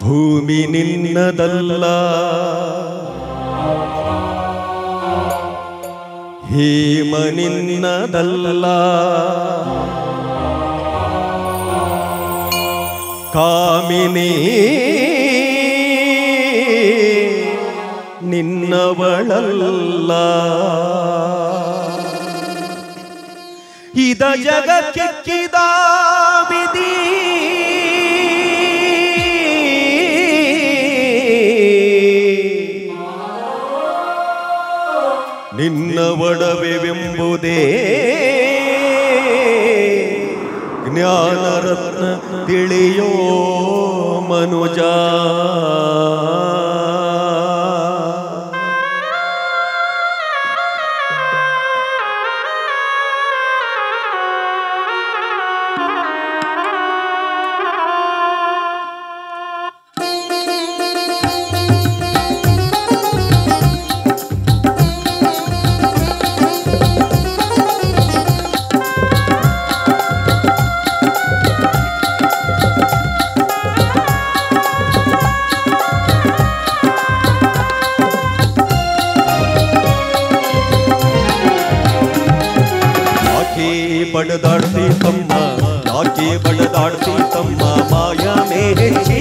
ಭೂಮಿ ನಿನ್ನದಲ್ಲ, ಹೇಮ ನಿನ್ನದಲ್ಲ, ಕಾಮಿನಿ ನಿನ್ನವಳಲ್ಲ. ಇದ ಜಗಕ್ಕಿಕ್ಕಿದ ವಿಧಿ, ನಿನ್ನ ಒಡವೆವೆಂಬುದೇ ಜ್ಞಾನರತ್ನ ತಿಳಿಯೋ ಮನುಜ. ಬಡದಾಡ್ತಿ ತಮ್ಮ, ಯಾಕೆ ಬಡದಾಡ್ತಿ ತಮ್ಮ, ಮಾಯನೇ ಹೆಚ್ಚಿ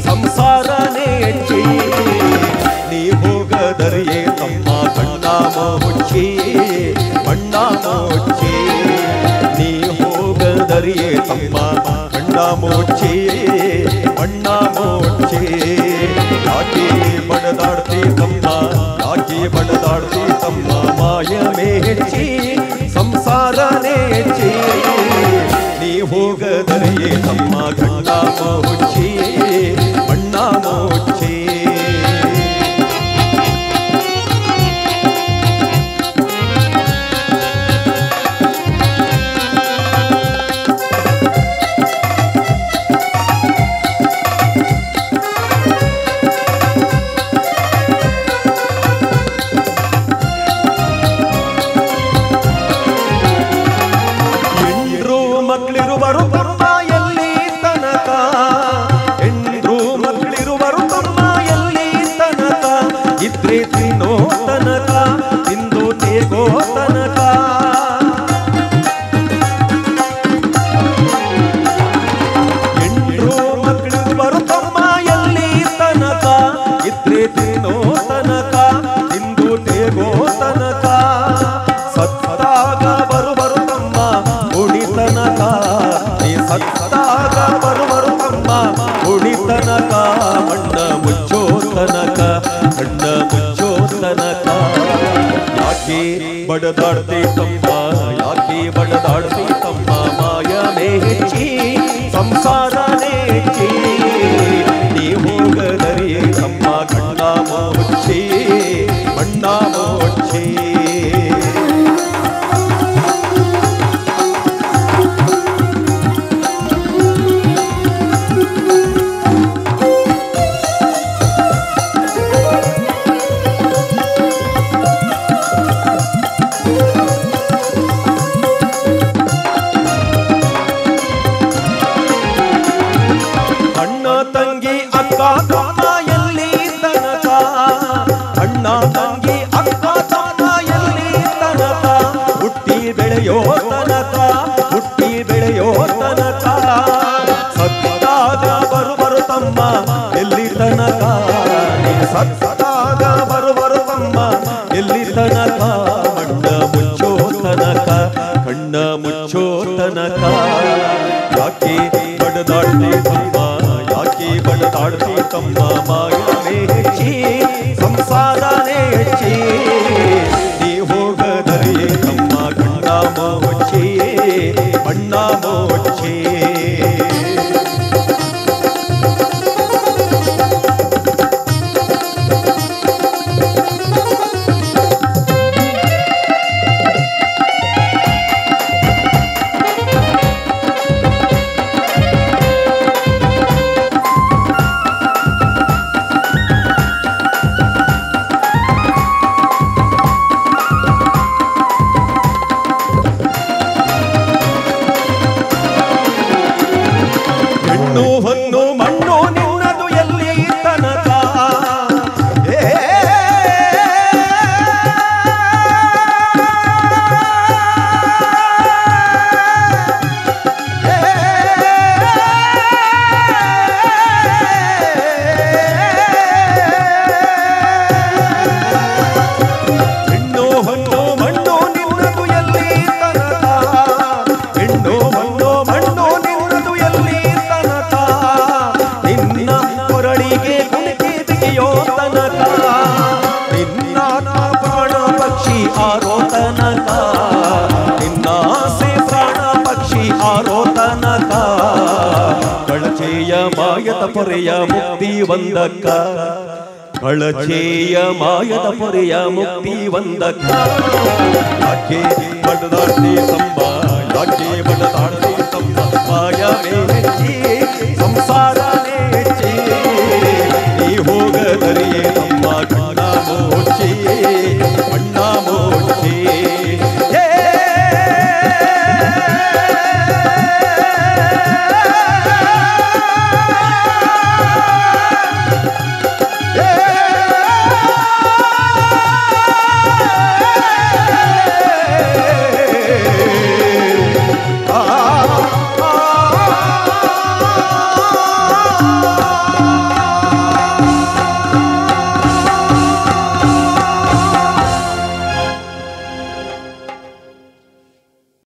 ಸಂಸಾರನೇ ಹೆಚ್ಚಿ. ನೀ ಹೋಗದರಿಯೇ ತಮ್ಮ ಕಣ್ಣ ಮುಚ್ಚಿ ಬಣ್ಣ ಮುಚ್ಚಿ. ನೀ ಹೋಗದರಿಯೇ ತಮ್ಮ ಕಣ್ಣ ಮುಚ್ಚಿ ಬಣ್ಣ ಮುಚ್ಚಿ. ಯಾಕೆ ಬಡದಾಡ್ತಿ ತಮ್ಮ, ಯಾಕೆ ಬಡದಾಡ್ತಿ ತಮ್ಮ, ಮಾಯನೇ ಹೆಚ್ಚಿ ಸಂಸಾರನೇ ಹೆಚ್ಚಿ. ನೀ ಹೋಗದರಿಯೇ ತಮ್ಮ ಗಂಡ ಮುಚ್ಚಿ ಬಣ್ಣ ಮುಚ್ಚಿ. ಮಕ್ಕಳಿರುವರು ತಮ್ಮ ಎಲ್ಲಿ ತನಕ, ಹೆಂಡ್ರು ಮಕ್ಕಳಿರುವರು ತಮ್ಮ ಎಲ್ಲಿ ತನಕ, ಇದ್ರೆ ತಿನ್ನೋ ತನಕ, ತಿಂದು ತೇಗೋ ತನಕ. ಹೆಂಡ್ರು ಮಕ್ಕಳಿರುವರು ತಮ್ಮ ಎಲ್ಲಿ ತನಕ, ಇದ್ರೆ ತಿನ್ನೋ ತನಕ, ತಿಂದು ತೇಗೋ ತನಕ. ಸತ್ತಾಗ ಬರುವರು ತಮ್ಮ ಉಳಿತನಕ, ನೀ ಸತ್ತಾಗ ಬರುವರು ತಮ್ಮ ಉಳಿತನಕ. ಮಣ್ಣ ಮುಚ್ಚೋ ತನಕ, ಕಣ್ಣ ಮುಚ್ಚೋ ತನಕ. ಯಾಕೆ ಬಡದಾಡ್ತಿ ತಮ್ಮ, ಯಾಕೆ ಬಡದಾಡ್ತಿ ತಮ್ಮ, ಮಾಯನೇ ಹೆಚ್ಚಿ ಸಂಸಾರನೇ ಹೆಚ್ಚಿ. ನೀ ಹೋಗದರಿಯೇ ತಮ್ಮ ಕಣ್ಣ ಮುಚ್ಚಿ ಬಣ್ಣ ಮುಚ್ಚಿ. ತಂಗಿ ಅಕ್ಕ ತಮ್ಮ ಎಲ್ಲಿ ತನಕ, ಅಣ್ಣ ತಂಗಿ ಅಕ್ಕ ತಮ್ಮ ಎಲ್ಲಿ ತನಕ, ಹುಟ್ಟಿ ಬೆಳೆಯೋ ತನಕ, ಹುಟ್ಟಿ ಬೆಳೆಯೋ ತನಕ. ಸತ್ತಾಗ ಬರುವರು ತಮ್ಮ ಎಲ್ಲಿ ತನಕ, ಸತ್ತಾಗ ಬರುವರು ತಮ್ಮ ಎಲ್ಲಿ ತನಕ. ಮಣ್ಣ ಮುಚ್ಚೋ ತನಕ, ಕಣ್ಣ ಮುಚ್ಚೋ ತನಕ. ಯಾಕೆ ಬಡದಾಡ್ತಿ ತಮ್ಮ, ಯಾಕೆ ಬಡದಾಡ್ತಿ ತಮ್ಮ, ಮಾಯನೇ ಹೆಚ್ಚಿ ಸಂಸಾರನೇ ಹೆಚ್ಚಿ. ನೀ ಹೋಗದರಿಯೇ ತಮ್ಮ ಗಂಡ ಮುಚ್ಚಿ ಬಣ್ಣ ಮುಚ್ಚಿ. ಮುಗಿಯೋ ತನಕ ನಿನ್ನಾತ್ಮ ಪ್ರಾಣ ಪಕ್ಷಿ ಆರೋ ತನಕ ನಿನ್ನಾಸೆ ಪ್ರಾಣ ಪಕ್ಷಿ ಆರೋ ತನಕ ಕಳಚೆಯ ಮಾಯದ ಪೊರೆಯ ಮುಕ್ತಿ ಒಂದಕ್ಕ ಕಳಚೆಯ ಮಾಯದ ಪೊರೆಯ ಮುಕ್ತಿ ಒಂದಕ್ಕ ಯಾಕೆ ಬಡದಾಡ್ತಿ ತಮ್ಮ ಯಾಕೆ ಬಡದಾಡ್ತಿ ತಮ್ಮ ಮಾಯವೇ ಸಂಸಾರ